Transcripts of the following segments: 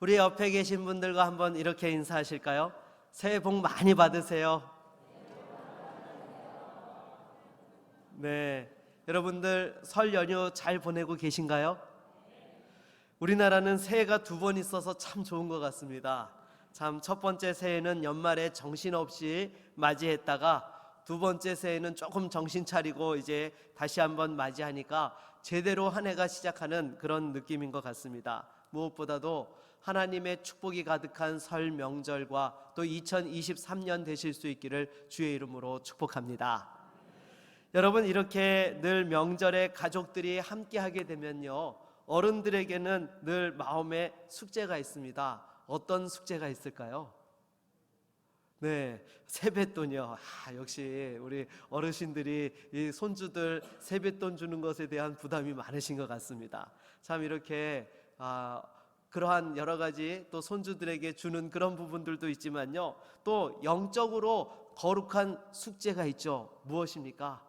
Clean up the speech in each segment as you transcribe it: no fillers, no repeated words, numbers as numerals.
우리 옆에 계신 분들과 한번 이렇게 인사하실까요? 새해 복 많이 받으세요. 네, 여러분들 설 연휴 잘 보내고 계신가요? 우리나라는 새해가 두 번 있어서 참 좋은 것 같습니다. 참 첫 번째 새해는 연말에 정신없이 맞이했다가 두 번째 새해는 조금 정신 차리고 이제 다시 한번 맞이하니까 제대로 한 해가 시작하는 그런 느낌인 것 같습니다. 무엇보다도 하나님의 축복이 가득한 설 명절과 또 2023년 되실 수 있기를 주의 이름으로 축복합니다. 여러분, 이렇게 늘 명절에 가족들이 함께 하게 되면요, 어른들에게는 늘 마음에 숙제가 있습니다. 어떤 숙제가 있을까요? 네, 세뱃돈이요. 역시 우리 어르신들이 이 손주들 세뱃돈 주는 것에 대한 부담이 많으신 것 같습니다. 참 이렇게 그러한 여러 가지 또 손주들에게 주는 그런 부분들도 있지만요, 또 영적으로 거룩한 숙제가 있죠. 무엇입니까?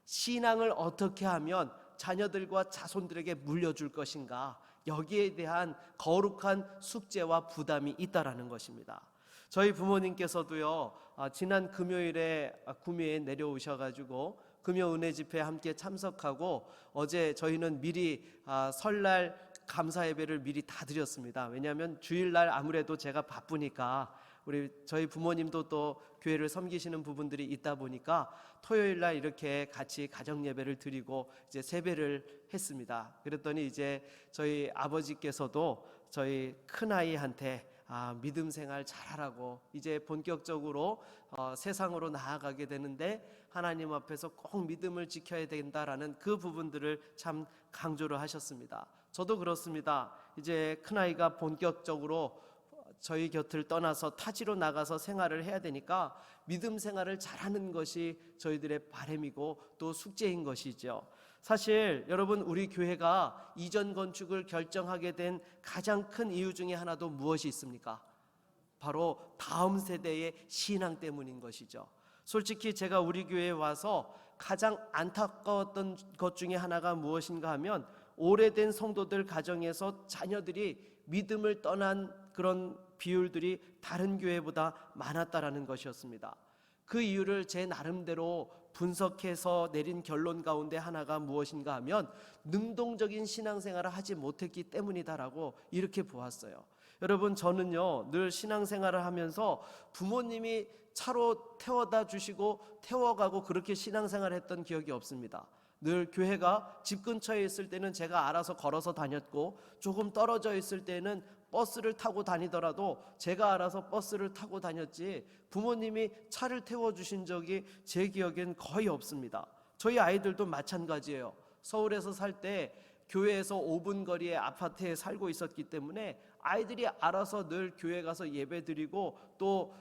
신앙을 어떻게 하면 자녀들과 자손들에게 물려줄 것인가, 여기에 대한 거룩한 숙제와 부담이 있다라는 것입니다. 저희 부모님께서도요, 지난 금요일에 구미에 내려오셔가지고 금요 은혜 집회에 함께 참석하고, 어제 저희는 미리 설날 감사 예배를 미리 다 드렸습니다. 왜냐하면 주일날 아무래도 제가 바쁘니까 저희 부모님도 또 교회를 섬기시는 부분들이 있다 보니까 토요일날 이렇게 같이 가정 예배를 드리고 이제 세배를 했습니다. 그랬더니 이제 저희 아버지께서도 저희 큰아이한테 믿음 생활 잘하라고, 이제 본격적으로 세상으로 나아가게 되는데 하나님 앞에서 꼭 믿음을 지켜야 된다라는 그 부분들을 참 강조를 하셨습니다. 저도 그렇습니다. 이제 큰아이가 본격적으로 저희 곁을 떠나서 타지로 나가서 생활을 해야 되니까 믿음 생활을 잘하는 것이 저희들의 바람이고 또 숙제인 것이죠. 사실 여러분, 우리 교회가 이전 건축을 결정하게 된 가장 큰 이유 중에 하나도 무엇이 있습니까? 바로 다음 세대의 신앙 때문인 것이죠. 솔직히 제가 우리 교회에 와서 가장 안타까웠던 것 중에 하나가 무엇인가 하면, 오래된 성도들 가정에서 자녀들이 믿음을 떠난 그런 비율들이 다른 교회보다 많았다라는 것이었습니다. 그 이유를 제 나름대로 분석해서 내린 결론 가운데 하나가 무엇인가 하면, 능동적인 신앙생활을 하지 못했기 때문이다라고 이렇게 보았어요. 여러분, 저는요 늘 신앙생활을 하면서 부모님이 차로 태워다 주시고 태워가고 그렇게 신앙생활을 했던 기억이 없습니다. 늘 교회가 집 근처에 있을 때는 제가 알아서 걸어서 다녔고, 조금 떨어져 있을 때는 버스를 타고 다니더라도 제가 알아서 버스를 타고 다녔지 부모님이 차를 태워주신 적이 제 기억엔 거의 없습니다. 저희 아이들도 마찬가지예요. 서울에서 살 때 교회에서 5분 거리의 아파트에 살고 있었기 때문에 아이들이 알아서 늘 교회 가서 예배 드리고 또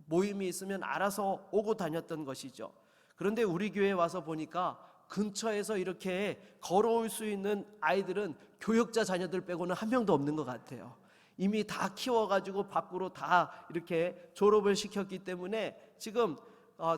모임이 있으면 알아서 오고 다녔던 것이죠. 그런데 우리 교회에 와서 보니까 근처에서 이렇게 걸어올 수 있는 아이들은 교역자 자녀들 빼고는 한 명도 없는 것 같아요. 이미 다 키워가지고 밖으로 다 이렇게 졸업을 시켰기 때문에 지금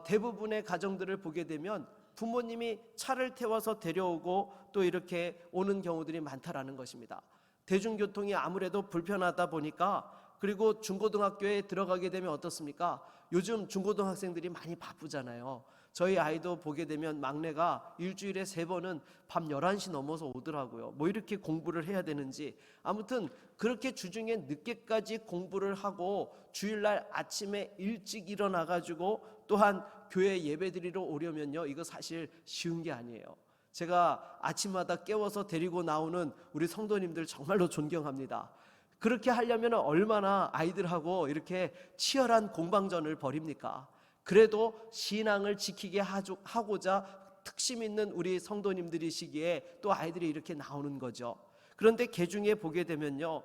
대부분의 가정들을 보게 되면 부모님이 차를 태워서 데려오고 또 이렇게 오는 경우들이 많다라는 것입니다. 대중교통이 아무래도 불편하다 보니까, 그리고 중고등학교에 들어가게 되면 어떻습니까? 요즘 중고등학생들이 많이 바쁘잖아요. 저희 아이도 보게 되면 막내가 일주일에 3번은 밤 11시 넘어서 오더라고요. 뭐 이렇게 공부를 해야 되는지. 아무튼 그렇게 주중에 늦게까지 공부를 하고 주일날 아침에 일찍 일어나가지고 또한 교회 예배드리러 오려면요, 이거 사실 쉬운 게 아니에요. 제가 아침마다 깨워서 데리고 나오는 우리 성도님들 정말로 존경합니다. 그렇게 하려면 얼마나 아이들하고 이렇게 치열한 공방전을 벌입니까? 그래도 신앙을 지키게 하고자 특심 있는 우리 성도님들이시기에 또 아이들이 이렇게 나오는 거죠. 그런데 개중에 보게 되면요,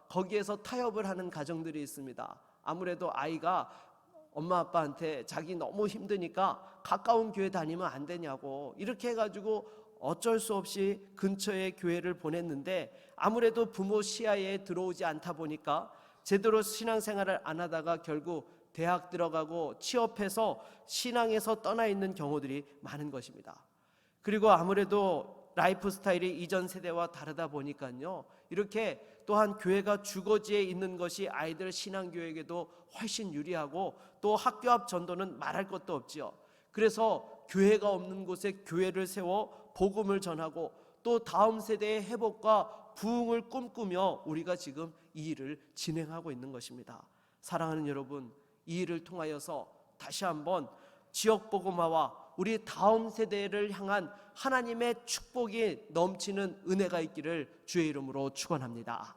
거기에서 타협을 하는 가정들이 있습니다. 아무래도 아이가 엄마 아빠한테 자기 너무 힘드니까 가까운 교회 다니면 안 되냐고 이렇게 해가지고 어쩔 수 없이 근처에 교회를 보냈는데, 아무래도 부모 시야에 들어오지 않다 보니까 제대로 신앙생활을 안 하다가 결국 대학 들어가고 취업해서 신앙에서 떠나 있는 경우들이 많은 것입니다. 그리고 아무래도 라이프 스타일이 이전 세대와 다르다 보니까요, 이렇게 또한 교회가 주거지에 있는 것이 아이들 신앙교육에도 훨씬 유리하고 또 학교 앞 전도는 말할 것도 없지요. 그래서 교회가 없는 곳에 교회를 세워 복음을 전하고 또 다음 세대의 회복과 부흥을 꿈꾸며 우리가 지금 이 일을 진행하고 있는 것입니다. 사랑하는 여러분, 이 일을 통하여서 다시 한번 지역 복음화와 우리 다음 세대를 향한 하나님의 축복이 넘치는 은혜가 있기를 주의 이름으로 축원합니다.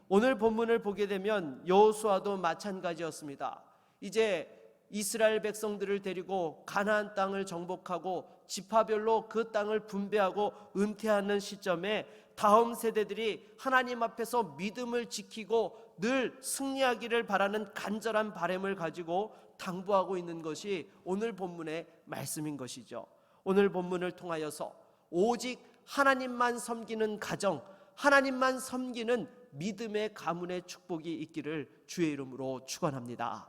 오늘 본문을 보게 되면 여호수아도 마찬가지였습니다. 이제 이스라엘 백성들을 데리고 가나안 땅을 정복하고 지파별로 그 땅을 분배하고 은퇴하는 시점에 다음 세대들이 하나님 앞에서 믿음을 지키고 늘 승리하기를 바라는 간절한 바람을 가지고 당부하고 있는 것이 오늘 본문의 말씀인 것이죠. 오늘 본문을 통하여서 오직 하나님만 섬기는 가정, 하나님만 섬기는 믿음의 가문의 축복이 있기를 주의 이름으로 축원합니다.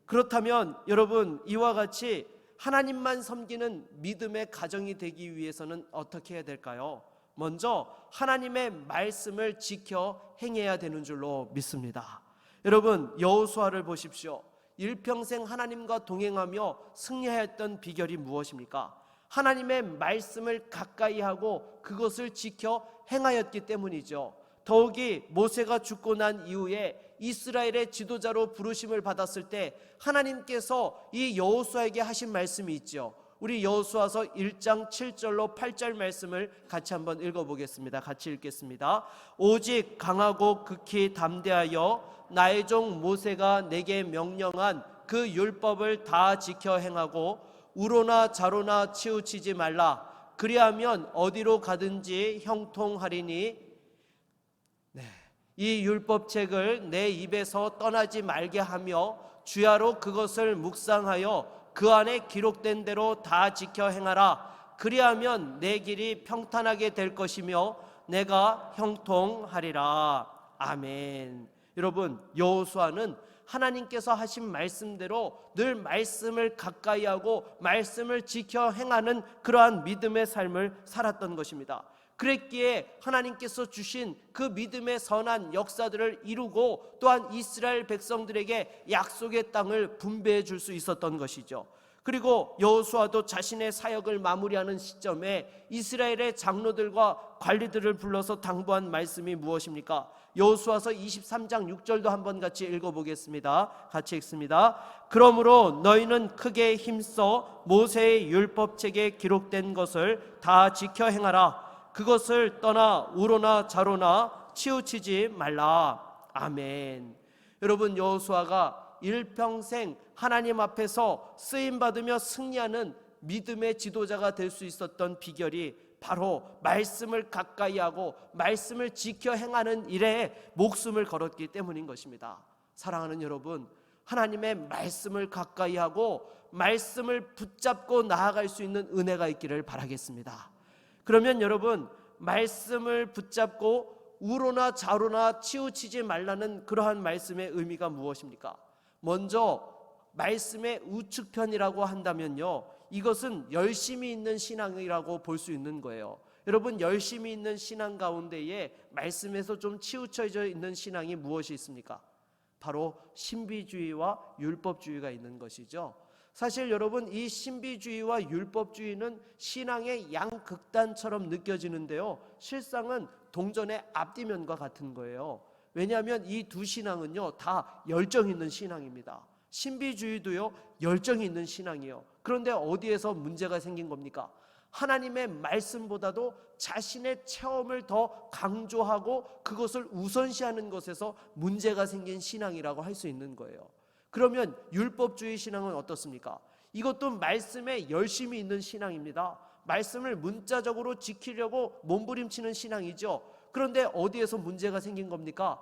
그렇다면 여러분, 이와 같이 하나님만 섬기는 믿음의 가정이 되기 위해서는 어떻게 해야 될까요? 먼저 하나님의 말씀을 지켜 행해야 되는 줄로 믿습니다. 여러분, 여호수아를 보십시오. 일평생 하나님과 동행하며 승리하였던 비결이 무엇입니까? 하나님의 말씀을 가까이 하고 그것을 지켜 행하였기 때문이죠. 더욱이 모세가 죽고 난 이후에 이스라엘의 지도자로 부르심을 받았을 때 하나님께서 이 여호수아에게 하신 말씀이 있죠. 우리 여호수아서 1장 7절로 8절 말씀을 같이 한번 읽어보겠습니다. 같이 읽겠습니다. 오직 강하고 극히 담대하여 나의 종 모세가 내게 명령한 그 율법을 다 지켜 행하고 우로나 좌로나 치우치지 말라. 그리하면 어디로 가든지 형통하리니 이 율법책을 내 입에서 떠나지 말게 하며 주야로 그것을 묵상하여 그 안에 기록된 대로 다 지켜 행하라. 그리하면 내 길이 평탄하게 될 것이며 내가 형통하리라. 아멘. 여러분, 여호수아는 하나님께서 하신 말씀대로 늘 말씀을 가까이 하고 말씀을 지켜 행하는 그러한 믿음의 삶을 살았던 것입니다. 그랬기에 하나님께서 주신 그 믿음의 선한 역사들을 이루고 또한 이스라엘 백성들에게 약속의 땅을 분배해 줄 수 있었던 것이죠. 그리고 여호수아도 자신의 사역을 마무리하는 시점에 이스라엘의 장로들과 관리들을 불러서 당부한 말씀이 무엇입니까? 여호수아서 23장 6절도 한번 같이 읽어보겠습니다. 같이 읽습니다. 그러므로 너희는 크게 힘써 모세의 율법책에 기록된 것을 다 지켜 행하라. 그것을 떠나 우로나 좌로나 치우치지 말라. 아멘. 여러분, 여호수아가 일평생 하나님 앞에서 쓰임받으며 승리하는 믿음의 지도자가 될 수 있었던 비결이 바로 말씀을 가까이 하고 말씀을 지켜 행하는 일에 목숨을 걸었기 때문인 것입니다. 사랑하는 여러분, 하나님의 말씀을 가까이 하고 말씀을 붙잡고 나아갈 수 있는 은혜가 있기를 바라겠습니다. 그러면 여러분, 말씀을 붙잡고 우로나 좌로나 치우치지 말라는 그러한 말씀의 의미가 무엇입니까? 먼저 말씀의 우측편이라고 한다면요, 이것은 열심히 있는 신앙이라고 볼 수 있는 거예요. 여러분, 열심히 있는 신앙 가운데에 말씀에서 좀 치우쳐져 있는 신앙이 무엇이 있습니까? 바로 신비주의와 율법주의가 있는 것이죠. 사실 여러분, 이 신비주의와 율법주의는 신앙의 양극단처럼 느껴지는데요, 실상은 동전의 앞뒤면과 같은 거예요. 왜냐하면 이 두 신앙은요 다 열정 있는 신앙입니다. 신비주의도요 열정이 있는 신앙이에요. 그런데 어디에서 문제가 생긴 겁니까? 하나님의 말씀보다도 자신의 체험을 더 강조하고 그것을 우선시하는 것에서 문제가 생긴 신앙이라고 할 수 있는 거예요. 그러면 율법주의 신앙은 어떻습니까? 이것도 말씀에 열심히 있는 신앙입니다. 말씀을 문자적으로 지키려고 몸부림치는 신앙이죠. 그런데 어디에서 문제가 생긴 겁니까?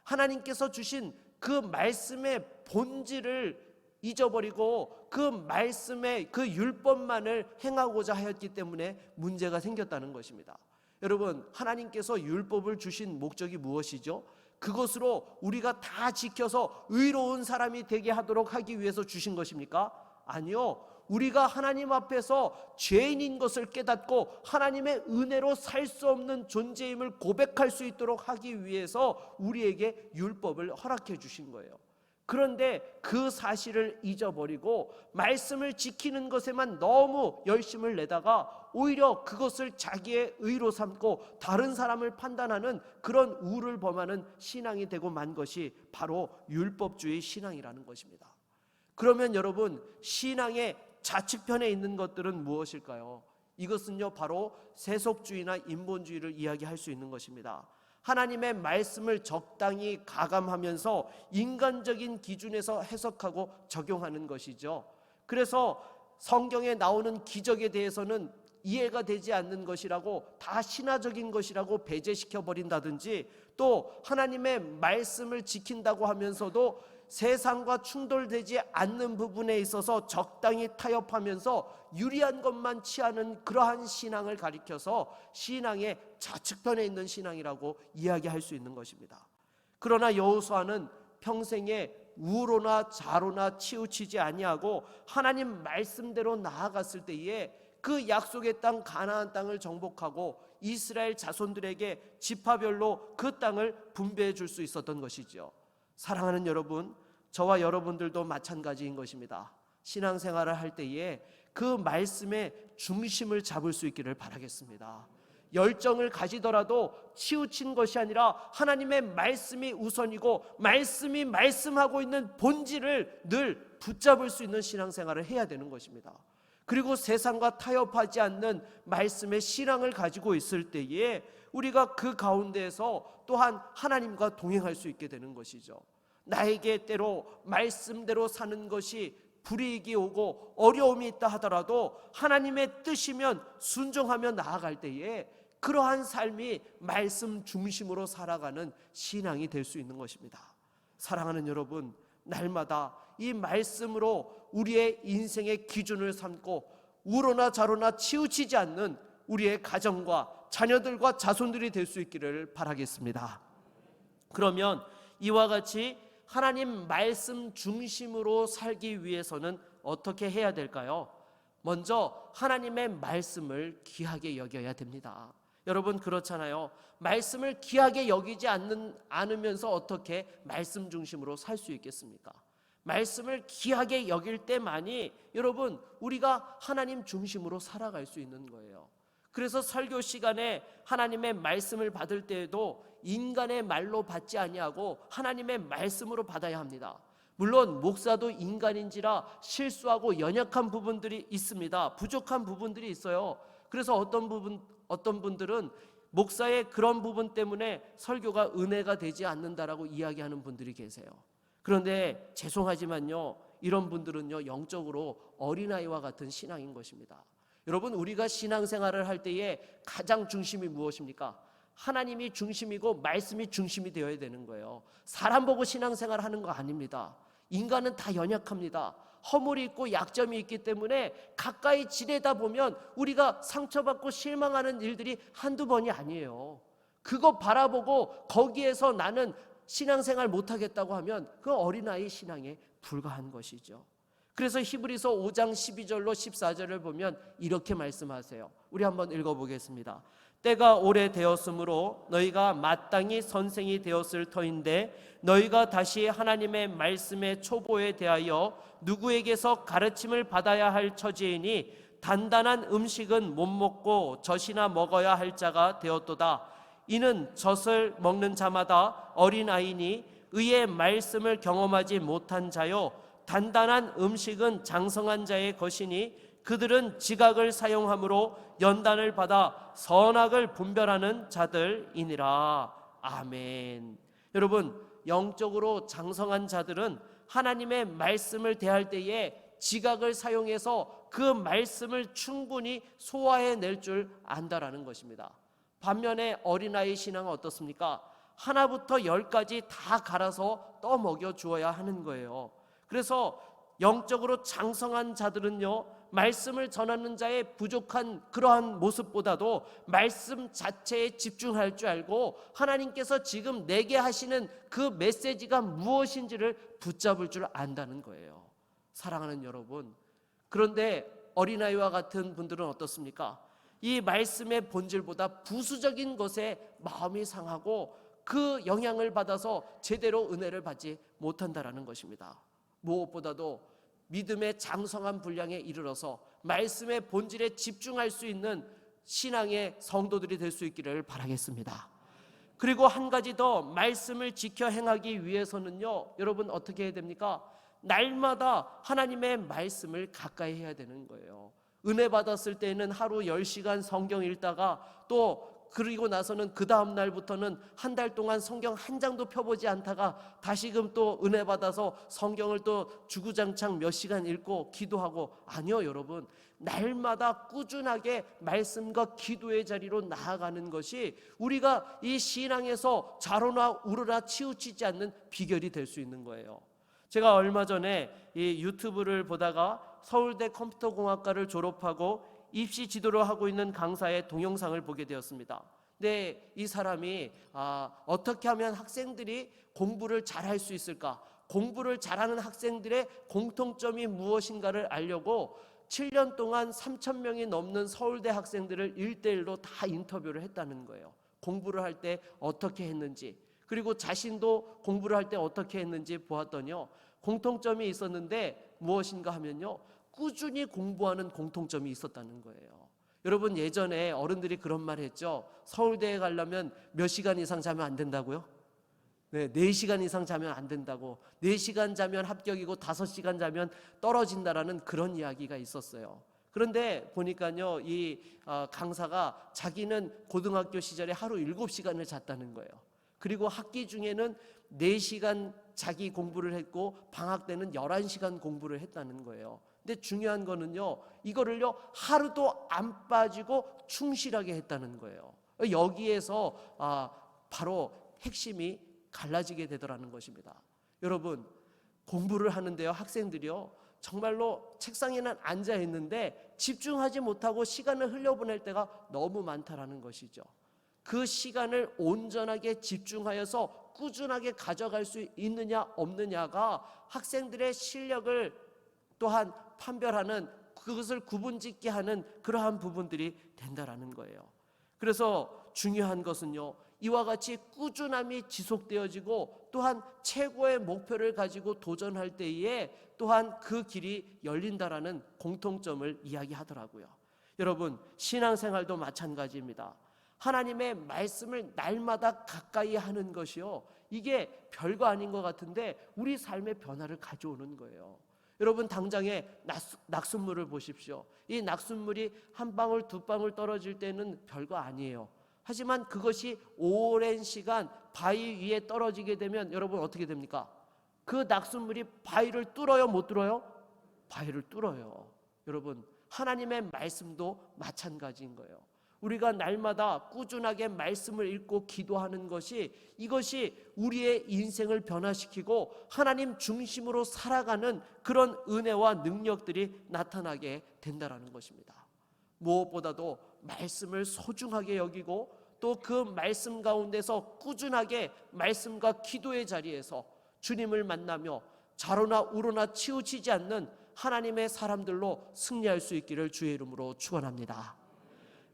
하나님께서 주신 그 말씀의 본질을 잊어버리고 그 말씀의 그 율법만을 행하고자 하였기 때문에 문제가 생겼다는 것입니다. 여러분, 하나님께서 율법을 주신 목적이 무엇이죠? 그것으로 우리가 다 지켜서 의로운 사람이 되게 하도록 하기 위해서 주신 것입니까? 아니요. 우리가 하나님 앞에서 죄인인 것을 깨닫고 하나님의 은혜로 살 수 없는 존재임을 고백할 수 있도록 하기 위해서 우리에게 율법을 허락해 주신 거예요. 그런데 그 사실을 잊어버리고 말씀을 지키는 것에만 너무 열심을 내다가 오히려 그것을 자기의 의로 삼고 다른 사람을 판단하는 그런 우를 범하는 신앙이 되고 만 것이 바로 율법주의 신앙이라는 것입니다. 그러면 여러분, 신앙의 좌측편에 있는 것들은 무엇일까요? 이것은요, 바로 세속주의나 인본주의를 이야기할 수 있는 것입니다. 하나님의 말씀을 적당히 가감하면서 인간적인 기준에서 해석하고 적용하는 것이죠. 그래서 성경에 나오는 기적에 대해서는 이해가 되지 않는 것이라고, 다 신화적인 것이라고 배제시켜 버린다든지, 또 하나님의 말씀을 지킨다고 하면서도 세상과 충돌되지 않는 부분에 있어서 적당히 타협하면서 유리한 것만 취하는 그러한 신앙을 가리켜서 신앙의 좌측편에 있는 신앙이라고 이야기할 수 있는 것입니다. 그러나 여호수아는 평생에 우로나 좌로나 치우치지 아니하고 하나님 말씀대로 나아갔을 때에 그 약속의 땅 가나안 땅을 정복하고 이스라엘 자손들에게 지파별로 그 땅을 분배해 줄 수 있었던 것이죠. 사랑하는 여러분, 저와 여러분들도 마찬가지인 것입니다. 신앙생활을 할 때에 그 말씀의 중심을 잡을 수 있기를 바라겠습니다. 열정을 가지더라도 치우친 것이 아니라 하나님의 말씀이 우선이고 말씀이 말씀하고 있는 본질을 늘 붙잡을 수 있는 신앙생활을 해야 되는 것입니다. 그리고 세상과 타협하지 않는 말씀의 신앙을 가지고 있을 때에 우리가 그 가운데에서 또한 하나님과 동행할 수 있게 되는 것이죠. 나에게 때로 말씀대로 사는 것이 불이익이 오고 어려움이 있다 하더라도 하나님의 뜻이면 순종하며 나아갈 때에 그러한 삶이 말씀 중심으로 살아가는 신앙이 될 수 있는 것입니다. 사랑하는 여러분, 날마다 이 말씀으로 우리의 인생의 기준을 삼고 우로나 좌로나 치우치지 않는 우리의 가정과 자녀들과 자손들이 될 수 있기를 바라겠습니다. 그러면 이와 같이 하나님 말씀 중심으로 살기 위해서는 어떻게 해야 될까요? 먼저 하나님의 말씀을 귀하게 여겨야 됩니다. 여러분, 그렇잖아요. 말씀을 귀하게 여기지 않으면서 어떻게 말씀 중심으로 살 수 있겠습니까? 말씀을 귀하게 여길 때만이 여러분, 우리가 하나님 중심으로 살아갈 수 있는 거예요. 그래서 설교 시간에 하나님의 말씀을 받을 때에도 인간의 말로 받지 아니하고 하나님의 말씀으로 받아야 합니다. 물론 목사도 인간인지라 실수하고 연약한 부분들이 있습니다. 부족한 부분들이 있어요. 그래서 어떤 분들은 목사의 그런 부분 때문에 설교가 은혜가 되지 않는다라고 이야기하는 분들이 계세요. 그런데 죄송하지만요, 이런 분들은요, 영적으로 어린아이와 같은 신앙인 것입니다. 여러분, 우리가 신앙생활을 할 때에 가장 중심이 무엇입니까? 하나님이 중심이고 말씀이 중심이 되어야 되는 거예요. 사람 보고 신앙생활을 하는 거 아닙니다. 인간은 다 연약합니다. 허물이 있고 약점이 있기 때문에 가까이 지내다 보면 우리가 상처받고 실망하는 일들이 한두 번이 아니에요. 그거 바라보고 거기에서 나는 신앙생활 못하겠다고 하면 그 어린아이 신앙에 불과한 것이죠. 그래서 히브리서 5장 12절로 14절을 보면 이렇게 말씀하세요. 우리 한번 읽어보겠습니다. 때가 오래되었으므로 너희가 마땅히 선생이 되었을 터인데 너희가 다시 하나님의 말씀의 초보에 대하여 누구에게서 가르침을 받아야 할 처지이니 단단한 음식은 못 먹고 젖이나 먹어야 할 자가 되었도다. 이는 젖을 먹는 자마다 어린아이니 의의 말씀을 경험하지 못한 자요 단단한 음식은 장성한 자의 것이니 그들은 지각을 사용함으로 연단을 받아 선악을 분별하는 자들이니라. 아멘. 여러분, 영적으로 장성한 자들은 하나님의 말씀을 대할 때에 지각을 사용해서 그 말씀을 충분히 소화해낼 줄 안다라는 것입니다. 반면에 어린아이 신앙은 어떻습니까? 하나부터 10까지 다 갈아서 떠먹여 주어야 하는 거예요. 그래서 영적으로 장성한 자들은요, 말씀을 전하는 자의 부족한 그러한 모습보다도 말씀 자체에 집중할 줄 알고 하나님께서 지금 내게 하시는 그 메시지가 무엇인지를 붙잡을 줄 안다는 거예요. 사랑하는 여러분, 그런데 어린아이와 같은 분들은 어떻습니까? 이 말씀의 본질보다 부수적인 것에 마음이 상하고 그 영향을 받아서 제대로 은혜를 받지 못한다라는 것입니다. 무엇보다도 믿음의 장성한 분량에 이르러서 말씀의 본질에 집중할 수 있는 신앙의 성도들이 될 수 있기를 바라겠습니다. 그리고 한 가지 더, 말씀을 지켜 행하기 위해서는요, 여러분 어떻게 해야 됩니까? 날마다 하나님의 말씀을 가까이 해야 되는 거예요. 은혜 받았을 때는 하루 10시간 성경 읽다가 또 그리고 나서는 그 다음 날부터는 한 달 동안 성경 한 장도 펴보지 않다가 다시금 또 은혜 받아서 성경을 또 주구장창 몇 시간 읽고 기도하고, 아니요 여러분, 날마다 꾸준하게 말씀과 기도의 자리로 나아가는 것이 우리가 이 신앙에서 좌로나 우로나 치우치지 않는 비결이 될 수 있는 거예요. 제가 얼마 전에 이 유튜브를 보다가 서울대 컴퓨터공학과를 졸업하고 입시 지도를 하고 있는 강사의 동영상을 보게 되었습니다. 근데 이 사람이 어떻게 하면 학생들이 공부를 잘할 수 있을까? 공부를 잘하는 학생들의 공통점이 무엇인가를 알려고 7년 동안 3,000명이 넘는 서울대 학생들을 1대1로 다 인터뷰를 했다는 거예요. 공부를 할 때 어떻게 했는지, 그리고 자신도 공부를 할 때 어떻게 했는지 보았더니요, 공통점이 있었는데 무엇인가 하면요, 꾸준히 공부하는 공통점이 있었다는 거예요. 여러분, 예전에 어른들이 그런 말 했죠. 서울대에 가려면 몇 시간 이상 자면 안 된다고요? 네, 4시간 이상 자면 안 된다고, 4시간 자면 합격이고 5시간 자면 떨어진다라는 그런 이야기가 있었어요. 그런데 보니까요, 이 강사가 자기는 고등학교 시절에 하루 7시간을 잤다는 거예요. 그리고 학기 중에는 4시간 자기 공부를 했고 방학 때는 11시간 공부를 했다는 거예요. 근데 중요한 거는요, 이거를요 하루도 안 빠지고 충실하게 했다는 거예요. 여기에서 바로 핵심이 갈라지게 되더라는 것입니다. 여러분, 공부를 하는데요, 학생들이요 정말로 책상에는 앉아 있는데 집중하지 못하고 시간을 흘려보낼 때가 너무 많다라는 것이죠. 그 시간을 온전하게 집중하여서 꾸준하게 가져갈 수 있느냐 없느냐가 학생들의 실력을 또한 판별하는, 그것을 구분짓게 하는 그러한 부분들이 된다라는 거예요. 그래서 중요한 것은요, 이와 같이 꾸준함이 지속되어지고 또한 최고의 목표를 가지고 도전할 때에 또한 그 길이 열린다라는 공통점을 이야기하더라고요. 여러분, 신앙생활도 마찬가지입니다. 하나님의 말씀을 날마다 가까이 하는 것이요, 이게 별거 아닌 것 같은데 우리 삶의 변화를 가져오는 거예요. 여러분, 당장에 낙숫물을 보십시오. 이 낙숫물이 한 방울 두 방울 떨어질 때는 별거 아니에요. 하지만 그것이 오랜 시간 바위 위에 떨어지게 되면 여러분 어떻게 됩니까? 그 낙숫물이 바위를 뚫어요, 못 뚫어요? 바위를 뚫어요. 여러분, 하나님의 말씀도 마찬가지인 거예요. 우리가 날마다 꾸준하게 말씀을 읽고 기도하는 것이, 이것이 우리의 인생을 변화시키고 하나님 중심으로 살아가는 그런 은혜와 능력들이 나타나게 된다는 것입니다. 무엇보다도 말씀을 소중하게 여기고 또 그 말씀 가운데서 꾸준하게 말씀과 기도의 자리에서 주님을 만나며 좌로나 우로나 치우치지 않는 하나님의 사람들로 승리할 수 있기를 주의 이름으로 축원합니다.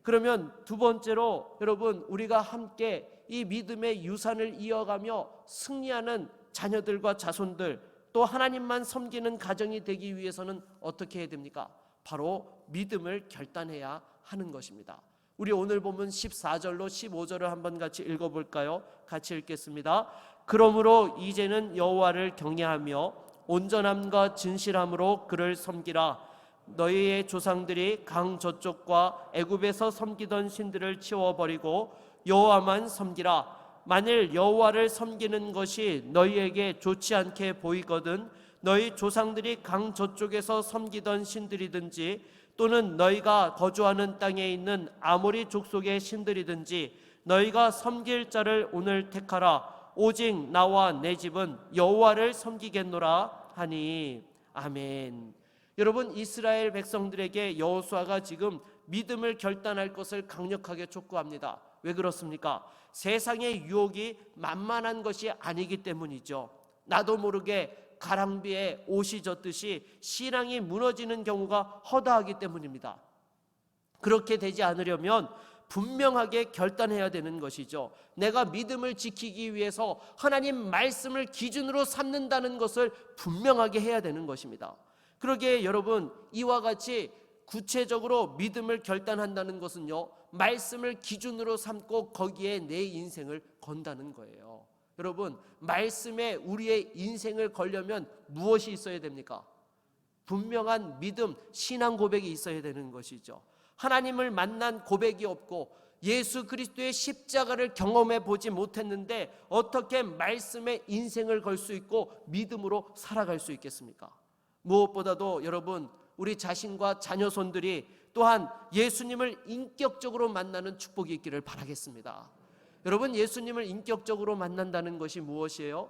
그러면 두 번째로 여러분, 우리가 함께 이 믿음의 유산을 이어가며 승리하는 자녀들과 자손들, 또 하나님만 섬기는 가정이 되기 위해서는 어떻게 해야 됩니까? 바로 믿음을 결단해야 하는 것입니다. 우리 오늘 본문 14절로 15절을 한번 같이 읽어볼까요? 같이 읽겠습니다. 그러므로 이제는 여호와를 경외하며 온전함과 진실함으로 그를 섬기라. 너희의 조상들이 강 저쪽과 애굽에서 섬기던 신들을 치워버리고 여호와만 섬기라. 만일 여호와를 섬기는 것이 너희에게 좋지 않게 보이거든 너희 조상들이 강 저쪽에서 섬기던 신들이든지 또는 너희가 거주하는 땅에 있는 아모리 족속의 신들이든지 너희가 섬길 자를 오늘 택하라. 오직 나와 내 집은 여호와를 섬기겠노라 하니. 아멘. 여러분, 이스라엘 백성들에게 여호수아가 지금 믿음을 결단할 것을 강력하게 촉구합니다. 왜 그렇습니까? 세상의 유혹이 만만한 것이 아니기 때문이죠. 나도 모르게 가랑비에 옷이 젖듯이 신앙이 무너지는 경우가 허다하기 때문입니다. 그렇게 되지 않으려면 분명하게 결단해야 되는 것이죠. 내가 믿음을 지키기 위해서 하나님 말씀을 기준으로 삼는다는 것을 분명하게 해야 되는 것입니다. 그러기에 여러분, 이와 같이 구체적으로 믿음을 결단한다는 것은요, 말씀을 기준으로 삼고 거기에 내 인생을 건다는 거예요. 여러분, 말씀에 우리의 인생을 걸려면 무엇이 있어야 됩니까? 분명한 믿음, 신앙 고백이 있어야 되는 것이죠. 하나님을 만난 고백이 없고 예수 그리스도의 십자가를 경험해 보지 못했는데 어떻게 말씀에 인생을 걸 수 있고 믿음으로 살아갈 수 있겠습니까? 무엇보다도 여러분, 우리 자신과 자녀손들이 또한 예수님을 인격적으로 만나는 축복이 있기를 바라겠습니다. 여러분, 예수님을 인격적으로 만난다는 것이 무엇이에요?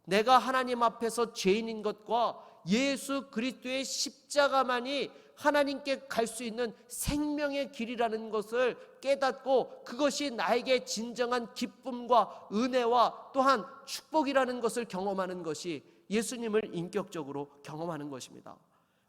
내가 하나님 앞에서 죄인인 것과 예수 그리스도의 십자가만이 하나님께 갈 수 있는 생명의 길이라는 것을 깨닫고 그것이 나에게 진정한 기쁨과 은혜와 또한 축복이라는 것을 경험하는 것이 예수님을 인격적으로 경험하는 것입니다.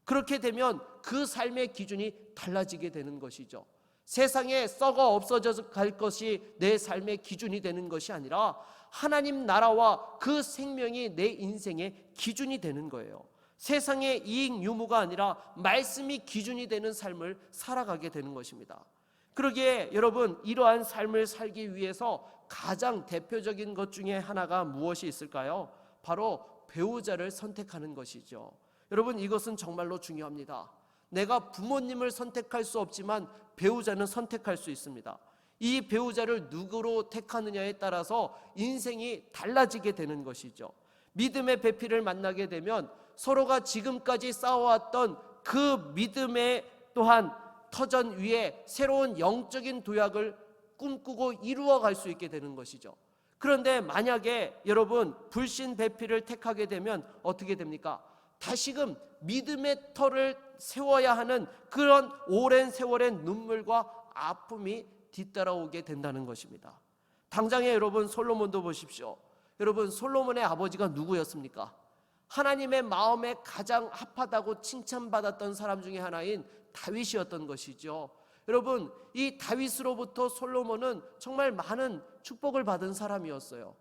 그렇게 되면 그 삶의 기준이 달라지게 되는 것이죠. 세상에 썩어 없어져 갈 것이 내 삶의 기준이 되는 것이 아니라 하나님 나라와 그 생명이 내 인생의 기준이 되는 거예요. 세상의 이익 유무가 아니라 말씀이 기준이 되는 삶을 살아가게 되는 것입니다. 그러기에 여러분, 이러한 삶을 살기 위해서 가장 대표적인 것 중에 하나가 무엇이 있을까요? 바로 배우자를 선택하는 것이죠. 여러분, 이것은 정말로 중요합니다. 내가 부모님을 선택할 수 없지만 배우자는 선택할 수 있습니다. 이 배우자를 누구로 택하느냐에 따라서 인생이 달라지게 되는 것이죠. 믿음의 배필을 만나게 되면 서로가 지금까지 쌓아왔던 그 믿음의 또한 터전 위에 새로운 영적인 도약을 꿈꾸고 이루어갈 수 있게 되는 것이죠. 그런데 만약에 여러분, 불신 배필을 택하게 되면 어떻게 됩니까? 다시금 믿음의 터를 세워야 하는 그런 오랜 세월의 눈물과 아픔이 뒤따라오게 된다는 것입니다. 당장에 여러분, 솔로몬도 보십시오. 여러분, 솔로몬의 아버지가 누구였습니까? 하나님의 마음에 가장 합하다고 칭찬받았던 사람 중에 하나인 다윗이었던 것이죠. 여러분, 이 다윗으로부터 솔로몬은 정말 많은 축복을 받은 사람이었어요.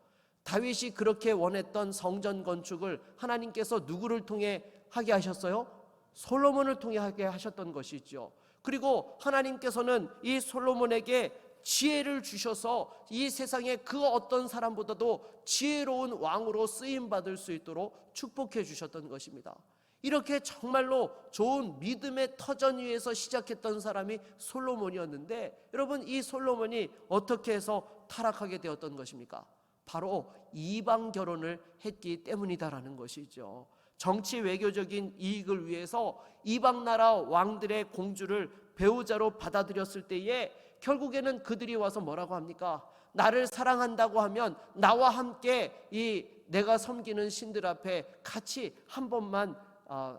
다윗이 그렇게 원했던 성전 건축을 하나님께서 누구를 통해 하게 하셨어요? 솔로몬을 통해 하게 하셨던 것이죠. 그리고 하나님께서는 이 솔로몬에게 지혜를 주셔서 이 세상에 그 어떤 사람보다도 지혜로운 왕으로 쓰임받을 수 있도록 축복해 주셨던 것입니다. 이렇게 정말로 좋은 믿음의 터전 위에서 시작했던 사람이 솔로몬이었는데, 여러분, 이 솔로몬이 어떻게 해서 타락하게 되었던 것입니까? 바로 이방 결혼을 했기 때문이다라는 것이죠. 정치 외교적인 이익을 위해서 이방 나라 왕들의 공주를 배우자로 받아들였을 때에 결국에는 그들이 와서 뭐라고 합니까? 나를 사랑한다고 하면 나와 함께 이 내가 섬기는 신들 앞에 같이 한 번만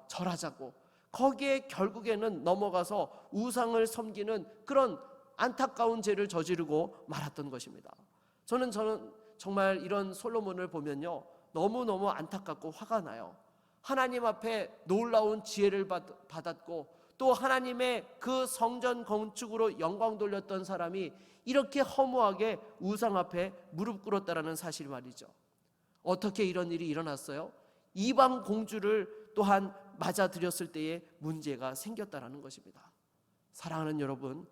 절하자고, 거기에 결국에는 넘어가서 우상을 섬기는 그런 안타까운 죄를 저지르고 말았던 것입니다. 저는 정말 이런 솔로몬을 보면요, 너무너무 안타깝고 화가 나요. 하나님 앞에 놀라운 지혜를 받았고 또 하나님의 그 성전 건축으로 영광 돌렸던 사람이 이렇게 허무하게 우상 앞에 무릎 꿇었다라는 사실 말이죠. 어떻게 이런 일이 일어났어요? 이방 공주를 또한 맞아들였을 때에 문제가 생겼다라는 것입니다. 사랑하는 여러분,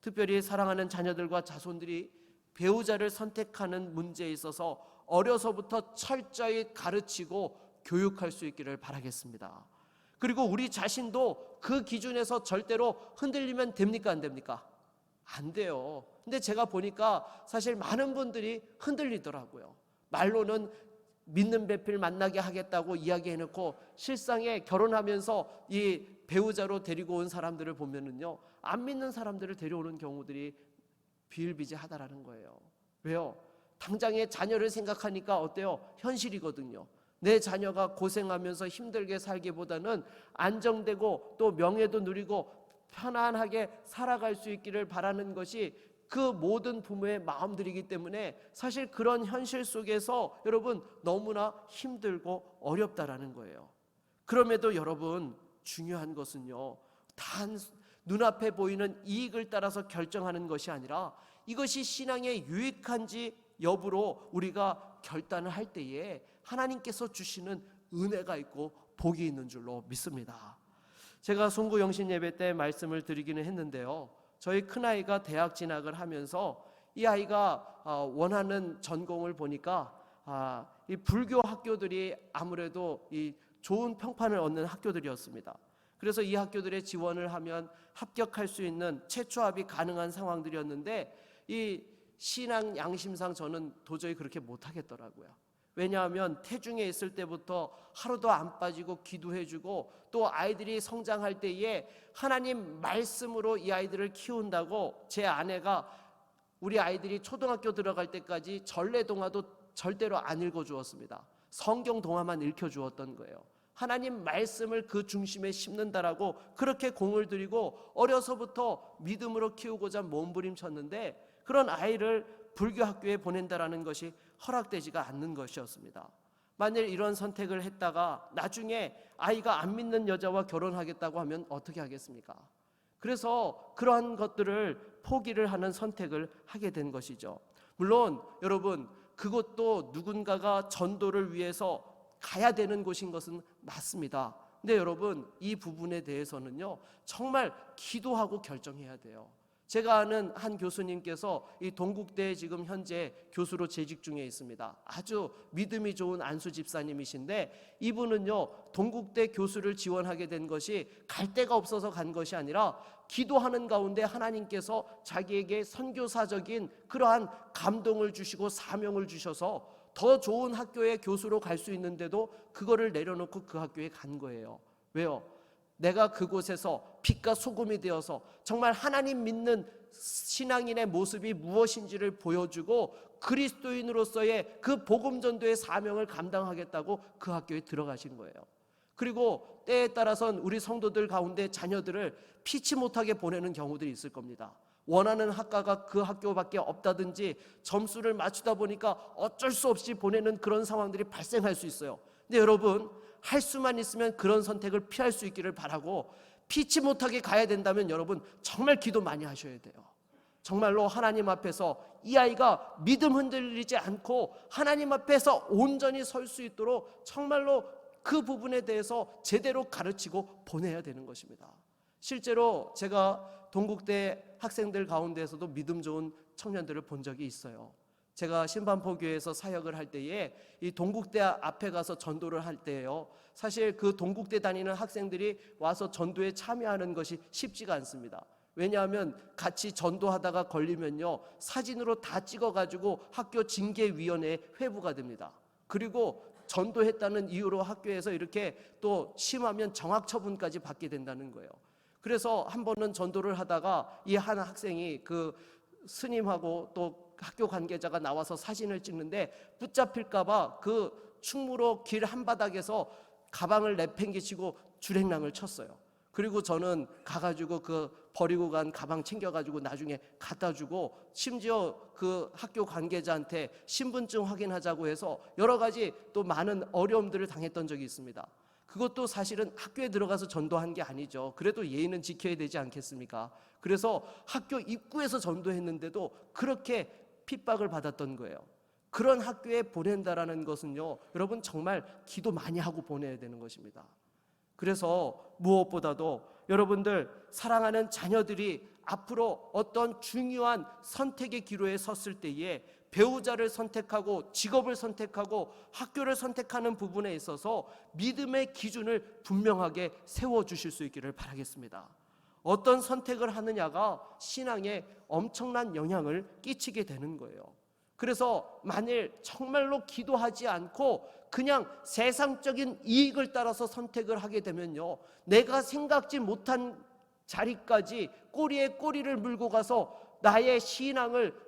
특별히 사랑하는 자녀들과 자손들이 배우자를 선택하는 문제에 있어서 어려서부터 철저히 가르치고 교육할 수 있기를 바라겠습니다. 그리고 우리 자신도 그 기준에서 절대로 흔들리면 됩니까, 안 됩니까? 안 돼요. 근데 제가 보니까 사실 많은 분들이 흔들리더라고요. 말로는 믿는 배필 만나게 하겠다고 이야기해놓고 실상에 결혼하면서 이 배우자로 데리고 온 사람들을 보면은요, 안 믿는 사람들을 데려오는 경우들이 비일비재하다라는 거예요. 왜요? 당장의 자녀를 생각하니까 어때요? 현실이거든요. 내 자녀가 고생하면서 힘들게 살기보다는 안정되고 또 명예도 누리고 편안하게 살아갈 수 있기를 바라는 것이 그 모든 부모의 마음들이기 때문에 사실 그런 현실 속에서 여러분 너무나 힘들고 어렵다라는 거예요. 그럼에도 여러분 중요한 것은요, 단 눈앞에 보이는 이익을 따라서 결정하는 것이 아니라 이것이 신앙에 유익한지 여부로 우리가 결단을 할 때에 하나님께서 주시는 은혜가 있고 복이 있는 줄로 믿습니다. 제가 송구 영신 예배 때 말씀을 드리기는 했는데요, 저희 큰아이가 대학 진학을 하면서 이 아이가 원하는 전공을 보니까 이 불교 학교들이 아무래도 이 좋은 평판을 얻는 학교들이었습니다. 그래서 이 학교들에 지원을 하면 합격할 수 있는 최초 합이 가능한 상황들이었는데 이 신앙 양심상 저는 도저히 그렇게 못하겠더라고요. 왜냐하면 태중에 있을 때부터 하루도 안 빠지고 기도해주고 또 아이들이 성장할 때에 하나님 말씀으로 이 아이들을 키운다고 제 아내가 우리 아이들이 초등학교 들어갈 때까지 전래동화도 절대로 안 읽어주었습니다. 성경 동화만 읽혀주었던 거예요. 하나님 말씀을 그 중심에 심는다라고 그렇게 공을 들이고 어려서부터 믿음으로 키우고자 몸부림쳤는데 그런 아이를 불교 학교에 보낸다라는 것이 허락되지가 않는 것이었습니다. 만일 이런 선택을 했다가 나중에 아이가 안 믿는 여자와 결혼하겠다고 하면 어떻게 하겠습니까? 그래서 그러한 것들을 포기를 하는 선택을 하게 된 것이죠. 물론 여러분 그것도 누군가가 전도를 위해서 가야 되는 곳인 것은 맞습니다. 근데 여러분 이 부분에 대해서는요 정말 기도하고 결정해야 돼요. 제가 아는 한 교수님께서 이 동국대에 지금 현재 교수로 재직 중에 있습니다. 아주 믿음이 좋은 안수 집사님이신데 이분은요 동국대 교수를 지원하게 된 것이 갈 데가 없어서 간 것이 아니라 기도하는 가운데 하나님께서 자기에게 선교사적인 그러한 감동을 주시고 사명을 주셔서 더 좋은 학교에 교수로 갈 수 있는데도 그거를 내려놓고 그 학교에 간 거예요. 왜요? 내가 그곳에서 빛과 소금이 되어서 정말 하나님 믿는 신앙인의 모습이 무엇인지를 보여주고 그리스도인으로서의 그 복음 전도의 사명을 감당하겠다고 그 학교에 들어가신 거예요. 그리고 때에 따라서는 우리 성도들 가운데 자녀들을 피치 못하게 보내는 경우들이 있을 겁니다. 원하는 학과가 그 학교밖에 없다든지 점수를 맞추다 보니까 어쩔 수 없이 보내는 그런 상황들이 발생할 수 있어요. 근데 여러분 할 수만 있으면 그런 선택을 피할 수 있기를 바라고 피치 못하게 가야 된다면 여러분 정말 기도 많이 하셔야 돼요. 정말로 하나님 앞에서 이 아이가 믿음 흔들리지 않고 하나님 앞에서 온전히 설 수 있도록 정말로 그 부분에 대해서 제대로 가르치고 보내야 되는 것입니다. 실제로 제가 동국대 학생들 가운데서도 믿음 좋은 청년들을 본 적이 있어요. 제가 신반포교회에서 사역을 할 때에 이 동국대 앞에 가서 전도를 할 때예요. 사실 그 동국대 다니는 학생들이 와서 전도에 참여하는 것이 쉽지가 않습니다. 왜냐하면 같이 전도하다가 걸리면요 사진으로 다 찍어가지고 학교 징계위원회에 회부가 됩니다. 그리고 전도했다는 이유로 학교에서 이렇게 또 심하면 정학처분까지 받게 된다는 거예요. 그래서 한 번은 전도를 하다가 이 한 학생이 그 스님하고 또 학교 관계자가 나와서 사진을 찍는데 붙잡힐까봐 그 충무로 길 한바닥에서 가방을 내팽개치고 줄행랑을 쳤어요. 그리고 저는 가가지고 그 버리고 간 가방 챙겨가지고 나중에 갖다 주고 심지어 그 학교 관계자한테 신분증 확인하자고 해서 여러 가지 또 많은 어려움들을 당했던 적이 있습니다. 그것도 사실은 학교에 들어가서 전도한 게 아니죠. 그래도 예의는 지켜야 되지 않겠습니까? 그래서 학교 입구에서 전도했는데도 그렇게 핍박을 받았던 거예요. 그런 학교에 보낸다라는 것은요 여러분 정말 기도 많이 하고 보내야 되는 것입니다. 그래서 무엇보다도 여러분들 사랑하는 자녀들이 앞으로 어떤 중요한 선택의 기로에 섰을 때에 배우자를 선택하고 직업을 선택하고 학교를 선택하는 부분에 있어서 믿음의 기준을 분명하게 세워주실 수 있기를 바라겠습니다. 어떤 선택을 하느냐가 신앙에 엄청난 영향을 끼치게 되는 거예요. 그래서 만일 정말로 기도하지 않고 그냥 세상적인 이익을 따라서 선택을 하게 되면요 내가 생각지 못한 자리까지 꼬리에 꼬리를 물고 가서 나의 신앙을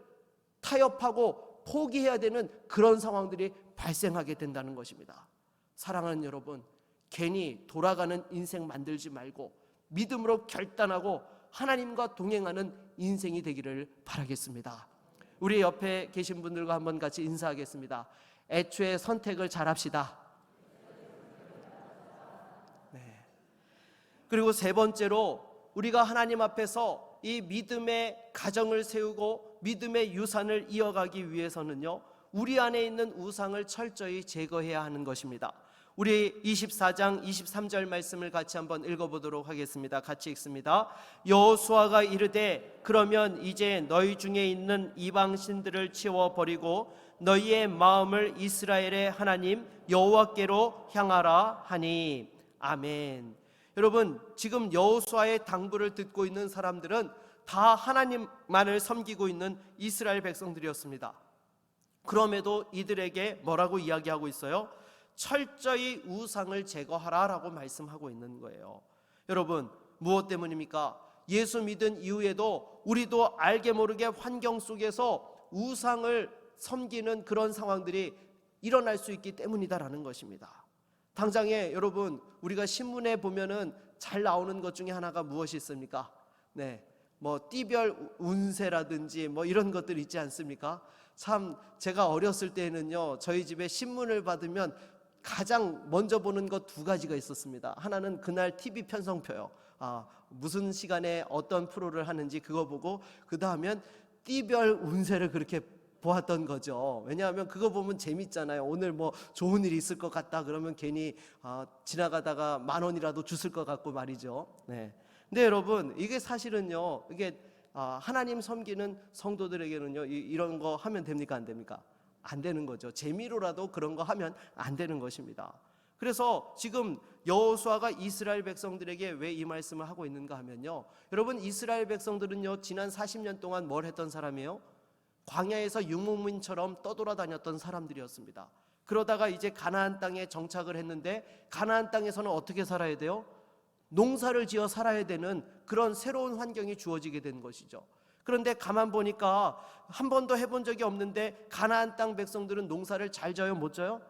타협하고 포기해야 되는 그런 상황들이 발생하게 된다는 것입니다. 사랑하는 여러분, 괜히 돌아가는 인생 만들지 말고 믿음으로 결단하고 하나님과 동행하는 인생이 되기를 바라겠습니다. 우리 옆에 계신 분들과 한번 같이 인사하겠습니다. 애초에 선택을 잘합시다. 네. 그리고 세 번째로 우리가 하나님 앞에서 이 믿음의 가정을 세우고 믿음의 유산을 이어가기 위해서는요, 우리 안에 있는 우상을 철저히 제거해야 하는 것입니다. 우리 24장 23절 말씀을 같이 한번 읽어보도록 하겠습니다. 같이 읽습니다. 여호수아가 이르되 그러면 이제 너희 중에 있는 이방신들을 치워버리고 너희의 마음을 이스라엘의 하나님 여호와께로 향하라 하니. 아멘. 여러분, 지금 여호수아의 당부를 듣고 있는 사람들은 다 하나님만을 섬기고 있는 이스라엘 백성들이었습니다. 그럼에도 이들에게 뭐라고 이야기하고 있어요? 철저히 우상을 제거하라라고 말씀하고 있는 거예요. 여러분, 무엇 때문입니까? 예수 믿은 이후에도 우리도 알게 모르게 환경 속에서 우상을 섬기는 그런 상황들이 일어날 수 있기 때문이다라는 것입니다. 당장에 여러분, 우리가 신문에 보면은 잘 나오는 것 중에 하나가 무엇이 있습니까? 네, 뭐 띠별 운세라든지 뭐 이런 것들 있지 않습니까? 참 제가 어렸을 때는요, 저희 집에 신문을 받으면 가장 먼저 보는 것 두 가지가 있었습니다. 하나는 그날 TV 편성표요. 무슨 시간에 어떤 프로를 하는지 그거 보고, 그 다음엔 띠별 운세를 그렇게 보았던 거죠. 왜냐하면 그거 보면 재밌잖아요. 오늘 뭐 좋은 일이 있을 것 같다 그러면 괜히 지나가다가 10,000원이라도 주실 것 같고 말이죠. 네. 근데 여러분, 이게 사실은요, 이게 하나님 섬기는 성도들에게는요, 이런 거 하면 됩니까, 안 됩니까? 안 되는 거죠. 재미로라도 그런 거 하면 안 되는 것입니다. 그래서 지금 여호수아가 이스라엘 백성들에게 왜 이 말씀을 하고 있는가 하면요, 여러분, 이스라엘 백성들은요, 지난 40년 동안 뭘 했던 사람이에요? 광야에서 유목민처럼 떠돌아다녔던 사람들이었습니다. 그러다가 이제 가나안 땅에 정착을 했는데, 가나안 땅에서는 어떻게 살아야 돼요? 농사를 지어 살아야 되는 그런 새로운 환경이 주어지게 된 것이죠. 그런데 가만 보니까 한 번도 해본 적이 없는데 가나안 땅 백성들은 농사를 잘 져요, 못 져요?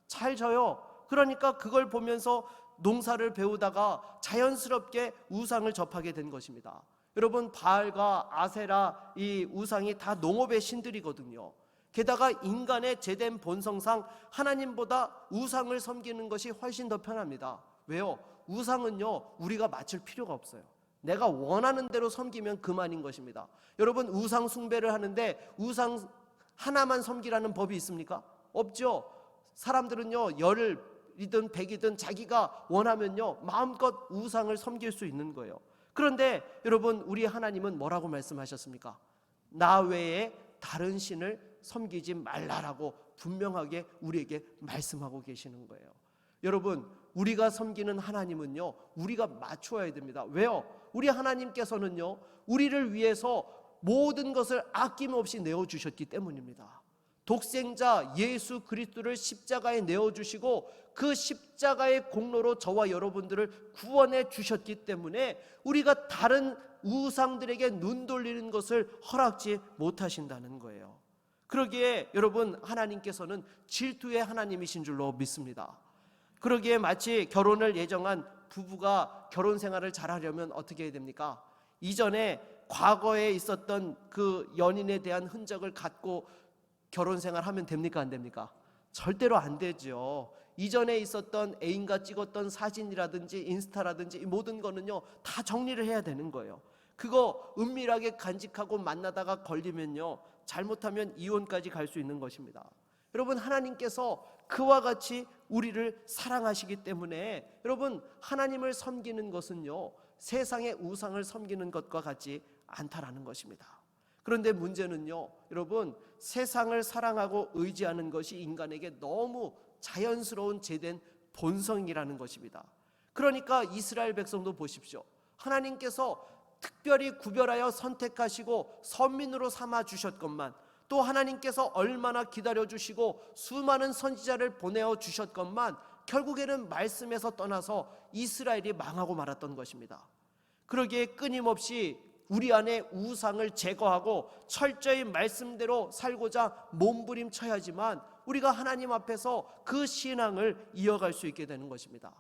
잘 져요. 그러니까 그걸 보면서 농사를 배우다가 자연스럽게 우상을 접하게 된 것입니다. 여러분, 바알과 아세라, 이 우상이 다 농업의 신들이거든요. 게다가 인간의 제된 본성상 하나님보다 우상을 섬기는 것이 훨씬 더 편합니다. 왜요? 우상은요, 우리가 맞출 필요가 없어요. 내가 원하는 대로 섬기면 그만인 것입니다. 여러분, 우상 숭배를 하는데 우상 하나만 섬기라는 법이 있습니까? 없죠. 사람들은요, 10이든 100이든 자기가 원하면요, 마음껏 우상을 섬길 수 있는 거예요. 그런데 여러분, 우리 하나님은 뭐라고 말씀하셨습니까? 나 외에 다른 신을 섬기지 말라라고 분명하게 우리에게 말씀하고 계시는 거예요. 여러분, 우리가 섬기는 하나님은요, 우리가 맞춰야 됩니다. 왜요? 우리 하나님께서는요, 우리를 위해서 모든 것을 아낌없이 내어주셨기 때문입니다. 독생자 예수 그리스도를 십자가에 내어주시고 그 십자가의 공로로 저와 여러분들을 구원해 주셨기 때문에 우리가 다른 우상들에게 눈 돌리는 것을 허락지 못하신다는 거예요. 그러기에 여러분, 하나님께서는 질투의 하나님이신 줄로 믿습니다. 그러기에 마치 결혼을 예정한 부부가 결혼 생활을 잘하려면 어떻게 해야 됩니까? 이전에 과거에 있었던 그 연인에 대한 흔적을 갖고 결혼 생활하면 됩니까, 안 됩니까? 절대로 안 되죠. 이전에 있었던 애인과 찍었던 사진이라든지 인스타라든지 이 모든 거는요, 다 정리를 해야 되는 거예요. 그거 은밀하게 간직하고 만나다가 걸리면요, 잘못하면 이혼까지 갈 수 있는 것입니다. 여러분, 하나님께서 그와 같이 우리를 사랑하시기 때문에 여러분, 하나님을 섬기는 것은요, 세상의 우상을 섬기는 것과 같지 않다라는 것입니다. 그런데 문제는요, 여러분, 세상을 사랑하고 의지하는 것이 인간에게 너무 자연스러운 제된 본성이라는 것입니다. 그러니까 이스라엘 백성도 보십시오. 하나님께서 특별히 구별하여 선택하시고 선민으로 삼아 주셨건만, 또 하나님께서 얼마나 기다려주시고 수많은 선지자를 보내어 주셨건만 결국에는 말씀에서 떠나서 이스라엘이 망하고 말았던 것입니다. 그러기에 끊임없이 우리 안에 우상을 제거하고 철저히 말씀대로 살고자 몸부림쳐야지만 우리가 하나님 앞에서 그 신앙을 이어갈 수 있게 되는 것입니다.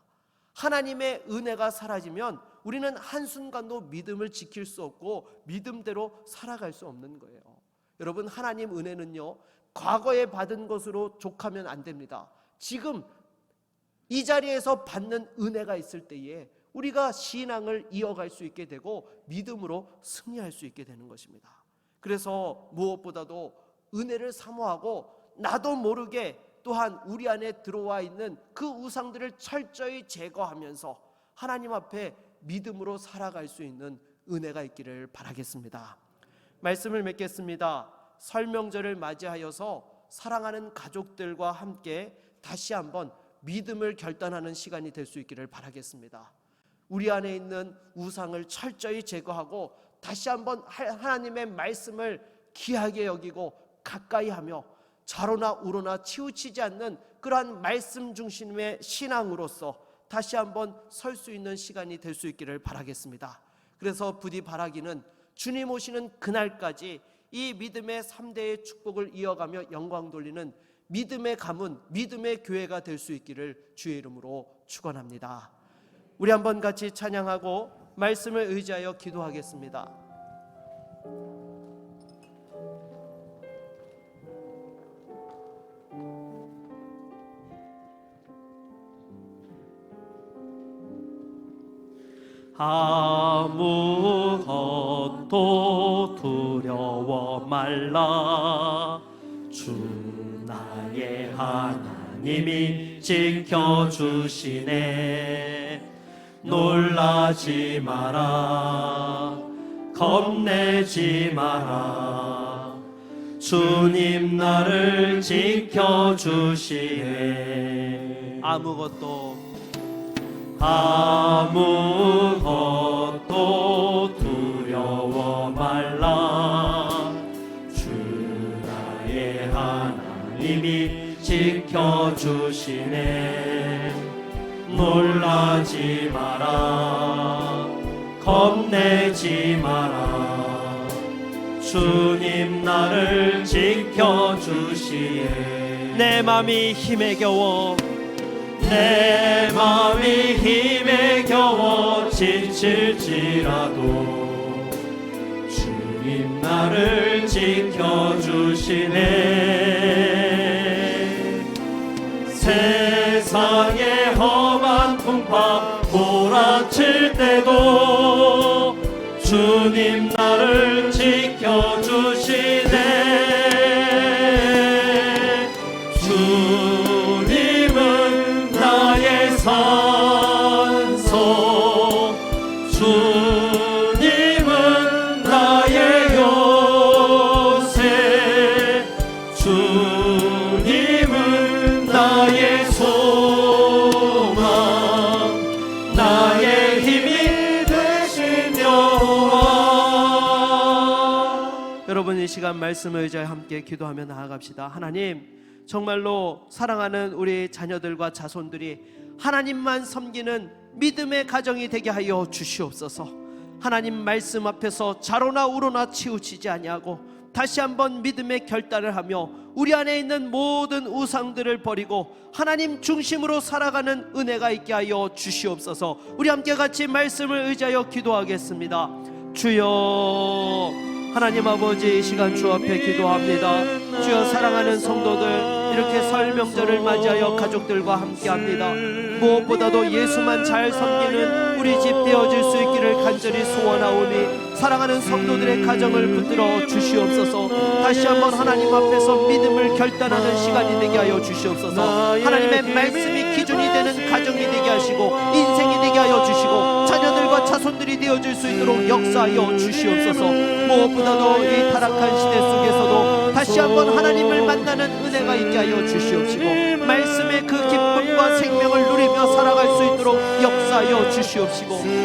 하나님의 은혜가 사라지면 우리는 한순간도 믿음을 지킬 수 없고 믿음대로 살아갈 수 없는 거예요. 여러분, 하나님 은혜는요, 과거에 받은 것으로 족하면 안 됩니다. 지금 이 자리에서 받는 은혜가 있을 때에 우리가 신앙을 이어갈 수 있게 되고 믿음으로 승리할 수 있게 되는 것입니다. 그래서 무엇보다도 은혜를 사모하고 나도 모르게 또한 우리 안에 들어와 있는 그 우상들을 철저히 제거하면서 하나님 앞에 믿음으로 살아갈 수 있는 은혜가 있기를 바라겠습니다. 말씀을 맺겠습니다. 설 명절을 맞이하여서 사랑하는 가족들과 함께 다시 한번 믿음을 결단하는 시간이 될 수 있기를 바라겠습니다. 우리 안에 있는 우상을 철저히 제거하고 다시 한번 하나님의 말씀을 귀하게 여기고 가까이 하며 좌로나 우로나 치우치지 않는 그러한 말씀 중심의 신앙으로서 다시 한번 설 수 있는 시간이 될 수 있기를 바라겠습니다. 그래서 부디 바라기는 주님 오시는 그날까지 이 믿음의 3대의 축복을 이어가며 영광 돌리는 믿음의 가문, 믿음의 교회가 될 수 있기를 주의 이름으로 축원합니다. 우리 한번 같이 찬양하고 말씀을 의지하여 기도하겠습니다. 아무것도 두려워 말라. 주 나의 하나님이 지켜주시네. 놀라지 마라, 겁내지 마라. 주님 나를 지켜주시네. 아무것도 두려워 말라. 주 나의 하나님이 지켜주시네. 놀라지 마라, 겁내지 마라. 주님 나를 지켜주시네. 내 맘이 힘에 겨워, 내 맘이 힘에 겨워 지칠지라도 주님 나를 지켜주시네. 세상의 험한 풍파 몰아칠 때도 주님 나를 지켜주시네. 주님은 나의 산소, 주님은 나의 요새, 주님은 나의 소망, 나의 힘이 되신 여호와. 여러분, 이 시간 말씀을 의지하여 함께 기도하며 나아갑시다. 하나님, 정말로 사랑하는 우리 자녀들과 자손들이 하나님만 섬기는 믿음의 가정이 되게 하여 주시옵소서. 하나님 말씀 앞에서 좌로나 우로나 치우치지 아니하고 다시 한번 믿음의 결단을 하며 우리 안에 있는 모든 우상들을 버리고 하나님 중심으로 살아가는 은혜가 있게 하여 주시옵소서. 우리 함께 같이 말씀을 의지하여 기도하겠습니다. 주여, 하나님 아버지, 이 시간 주 앞에 기도합니다. 주여, 사랑하는 성도들 이렇게 설 명절을 맞이하여 가족들과 함께합니다. 무엇보다도 예수만 잘 섬기는 우리 집 되어질 수 있기를 간절히 소원하오니 사랑하는 성도들의 가정을 붙들어 주시옵소서. 다시 한번 하나님 앞에서 믿음을 결단하는 시간이 되게 하여 주시옵소서. 하나님의 말씀이 기준이 되는 가정이 되게 하시고 인생이 되게 하여 주시고 자녀들과 자손들이 되어질 수 있도록 역사하여 주시옵소서. 무엇보다도 이 타락한 시대 속에서도 다시 한번 하나님을 만나는 은혜가 있게 하여 주시옵시고 말씀의 그 기쁨과 생명을 누리며 살아갈 수 있도록 역사하여 주시옵시고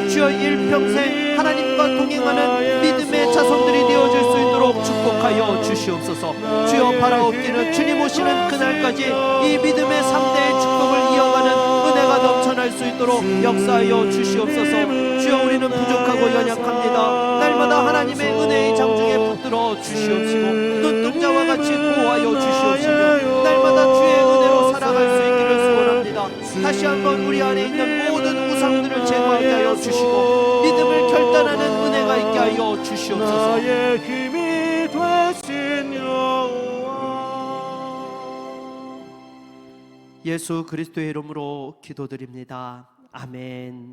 주여, 일평생 하나님과 동행하는 믿음의 자손들이 되어질 수 있도록 축복하여 주시옵소서. 주여, 바라옵기는 주님 오시는 그날까지 이 믿음의 3대의 축복을 이어가는 은혜가 넘쳐날 수 있도록 역사하여 주시옵소서. 주여, 우리는 부족하고 연약합니다. 날마다 하나님의 은혜의 장중에 붙들어 주시옵시고 눈동자와 같이 보호하여 주시옵시며 날마다 주의 은혜로 살아갈 수 있기를 소원합니다. 다시 한번 우리 안에 있는 모든 세상들을 제거하게 하여 주시고 믿음을 결단하는 은혜가 있게 하여 주시옵소서. 나의 힘이 되신 여호와. 예수 그리스도의 이름으로 기도드립니다. 아멘.